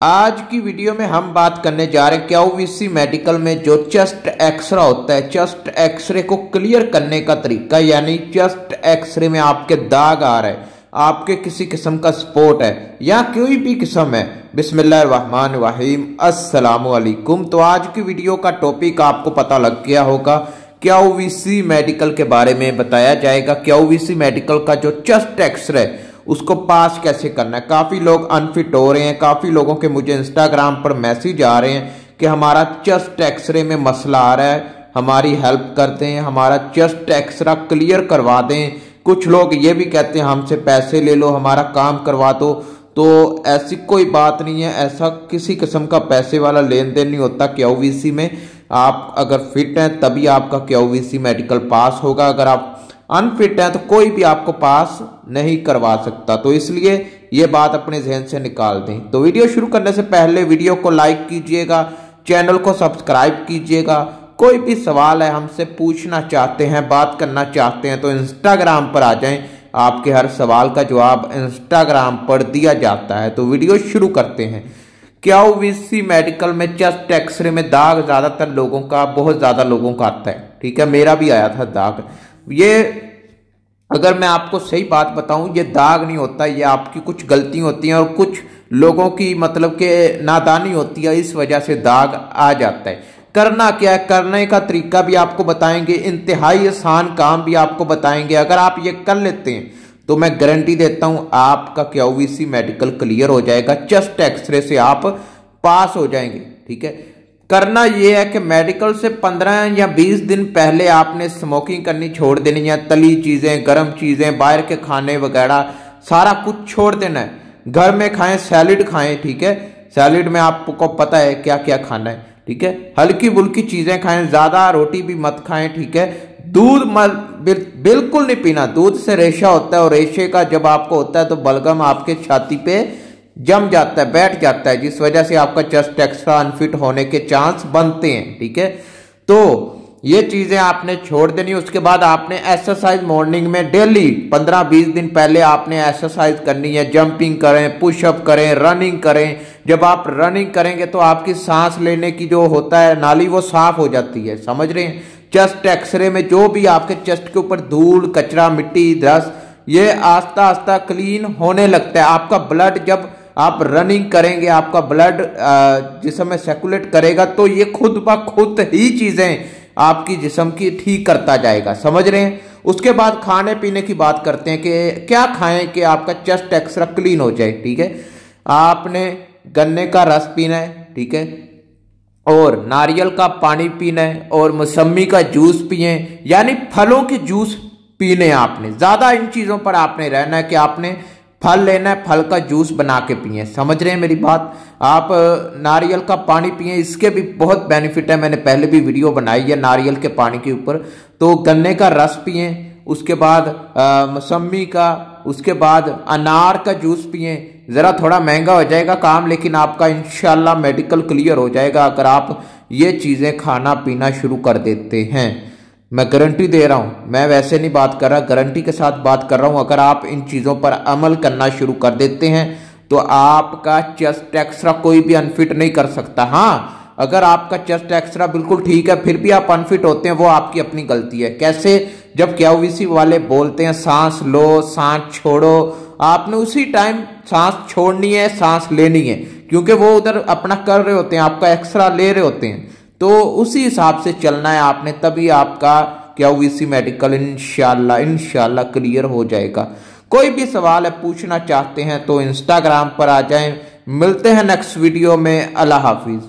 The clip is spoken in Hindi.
आज की वीडियो में हम बात करने जा रहे हैं क्यूवीसी मेडिकल में जो चेस्ट एक्सरे होता है, चेस्ट एक्सरे को क्लियर करने का तरीका। यानी चेस्ट एक्सरे में आपके दाग आ रहे हैं, आपके किसी किस्म का स्पॉट है या कोई भी किस्म है। बिस्मिल्लाहिर्रहमानिर्रहीम, अस्सलामु अलैकुम। तो आज की वीडियो का टॉपिक आपको पता लग गया होगा, क्यूवीसी मेडिकल के बारे में बताया जाएगा। क्यूवीसी मेडिकल का जो चेस्ट एक्सरे उसको पास कैसे करना है। काफी लोग अनफिट हो रहे हैं, काफी लोगों के मुझे इंस्टाग्राम पर मैसेज आ रहे हैं कि हमारा चेस्ट एक्सरे में मसला आ रहा है, हमारी हेल्प करते हैं, हमारा चेस्ट एक्सरा क्लियर करवा दें। कुछ लोग ये भी कहते हैं हमसे पैसे ले लो, हमारा काम करवा दो। तो ऐसी कोई बात नहीं है, ऐसा किसी किस्म का पैसे वाला लेन देन नहीं होता क्यूवीसी में। आप अगर फिट हैं तभी आपका क्यूवीसी मेडिकल पास होगा, अगर आप अनफिट है तो कोई भी आपको पास नहीं करवा सकता। तो इसलिए ये बात अपने जहन से निकाल दें। तो वीडियो शुरू करने से पहले वीडियो को लाइक कीजिएगा, चैनल को सब्सक्राइब कीजिएगा। कोई भी सवाल है हमसे पूछना चाहते हैं, बात करना चाहते हैं तो इंस्टाग्राम पर आ जाएं, आपके हर सवाल का जवाब इंस्टाग्राम पर दिया जाता है। तो वीडियो शुरू करते हैं। क्यूवीसी मेडिकल में चेस्ट एक्सरे में दाग ज्यादातर लोगों का, बहुत ज्यादा लोगों का आता है, ठीक है, मेरा भी आया था दाग। ये अगर मैं आपको सही बात बताऊं, ये दाग नहीं होता, ये आपकी कुछ गलती होती हैं और कुछ लोगों की मतलब के नादानी होती है, इस वजह से दाग आ जाता है। करना क्या है, करने का तरीका भी आपको बताएंगे, इंतहाई आसान काम भी आपको बताएंगे। अगर आप ये कर लेते हैं तो मैं गारंटी देता हूं आपका क्यूवीसी मेडिकल क्लियर हो जाएगा, चेस्ट एक्सरे से आप पास हो जाएंगे, ठीक है। करना यह है कि मेडिकल से 15 या 20 दिन पहले आपने स्मोकिंग करनी छोड़ देनी है, तली चीजें, गर्म चीजें, बाहर के खाने वगैरह सारा कुछ छोड़ देना है। घर में खाएं, सैलिड खाएं, ठीक है। सैलिड में आपको पता है क्या क्या खाना है, ठीक है। हल्की बुल्की चीजें खाएं, ज्यादा रोटी भी मत खाएं, ठीक है। दूध बिल्कुल नहीं पीना, दूध से रेशा होता है और रेशे का जब आपको होता है तो बलगम आपके छाती पे जम जाता है, बैठ जाता है, जिस वजह से आपका चेस्ट एक्स्ट्रा अनफिट होने के चांस बनते हैं, ठीक है। तो ये चीजें आपने छोड़ देनी। उसके बाद आपने एक्सरसाइज मॉर्निंग में डेली 15-20 दिन पहले आपने एक्सरसाइज करनी है। जंपिंग करें, पुशअप करें, रनिंग करें। जब आप रनिंग करेंगे तो आपकी सांस लेने की जो होता है नाली वो साफ हो जाती है, समझ रहे हैं। चेस्ट एक्सरे में जो भी आपके चेस्ट के ऊपर धूल, कचरा, मिट्टी, दस्त, ये आस्ता आस्ता क्लीन होने लगता है। आपका ब्लड जब आप रनिंग करेंगे, आपका ब्लड जिस्म में सर्कुलेट करेगा तो ये खुद ब खुद ही चीजें आपकी जिस्म की ठीक करता जाएगा, समझ रहे हैं। उसके बाद खाने पीने की बात करते हैं कि क्या खाएं कि आपका चेस्ट एक्सरा क्लीन हो जाए, ठीक है। आपने गन्ने का रस पीना है, ठीक है, और नारियल का पानी पीना है और मौसमी का जूस पिए, यानी फलों के जूस पीने। आपने ज्यादा इन चीजों पर आपने रहना है कि आपने फल लेना है, फल का जूस बना के पिए, समझ रहे हैं मेरी बात। आप नारियल का पानी पिए, इसके भी बहुत बेनिफिट है, मैंने पहले भी वीडियो बनाई है नारियल के पानी के ऊपर। तो गन्ने का रस पिए, उसके बाद मौसमी का, उसके बाद अनार का जूस पिए। जरा थोड़ा महंगा हो जाएगा काम, लेकिन आपका इंशाल्लाह मेडिकल क्लियर हो जाएगा अगर आप ये चीजें खाना पीना शुरू कर देते हैं। मैं गारंटी दे रहा हूं, मैं वैसे नहीं बात कर रहा, गारंटी के साथ बात कर रहा हूं। अगर आप इन चीजों पर अमल करना शुरू कर देते हैं तो आपका चेस्ट एक्सरा कोई भी अनफिट नहीं कर सकता। हाँ, अगर आपका चेस्ट एक्सरा बिल्कुल ठीक है फिर भी आप अनफिट होते हैं, वो आपकी अपनी गलती है। कैसे? जब क्यूवीसी वाले बोलते हैं सांस लो, सांस छोड़ो, आपने उसी टाइम सांस छोड़नी है, सांस लेनी है, क्योंकि वो उधर अपना कर रहे होते हैं, आपका एक्सरा ले रहे होते हैं। तो उसी हिसाब से चलना है आपने, तभी आपका क्यूवीसी मेडिकल इंशाल्लाह क्लियर हो जाएगा। कोई भी सवाल है पूछना चाहते हैं तो इंस्टाग्राम पर आ जाएं। मिलते हैं नेक्स्ट वीडियो में। अल्लाह हाफिज।